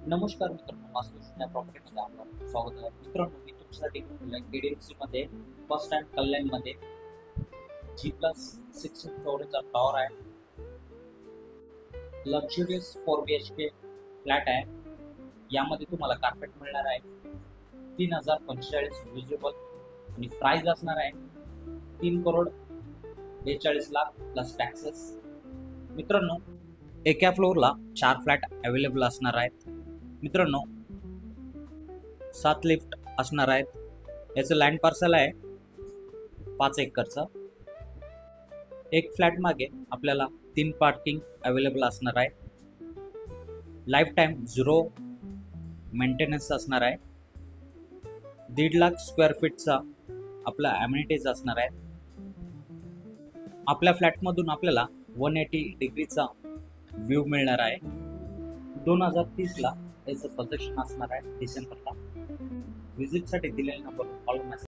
नमस्कार मित्रांनो, वास्तुशास्त्र या प्रॉपर्टीमध्ये आपलं स्वागत आहे. मित्रांनो, मी तुमच्यासाठी केडीएफसी मध्ये फर्स्ट टाइम कल्याणमध्ये G+6 फ्लोअरचा टॉवर आहे. लक्झुरियस 4BHK फ्लॅट आहे. यामध्ये तुम्हाला कार्पेट मिळणार आहे. 3045 विजिबल आणि प्राइस असणार आहे 3,42,00,000 प्लस टॅक्सेस. मित्रांनो, एका फ्लोअरला 4 फ्लॅट अवेलेबल असणार आहेत. मित्रांनो, 7 लिफ्ट असणार आहेत. याचं लँड पार्सल आहे 5 एकरचं. एक फ्लॅट मागे आपल्याला 3 पार्किंग अवेलेबल असणार आहे. लाईफ टाईम 0 मेंटेनन्स असणार आहे. 1.5 लाख स्क्वेअर फीटचा आपला ॲम्युनिटीज असणार आहे. आपल्या फ्लॅटमधून आपल्याला 180 डिग्रीचा व्ह्यू मिळणार आहे. 2030ला याचं पोझिशन असणार आहे डिसेंबरला. व्हिजिटसाठी दिलेला नंबर कॉल मेसेज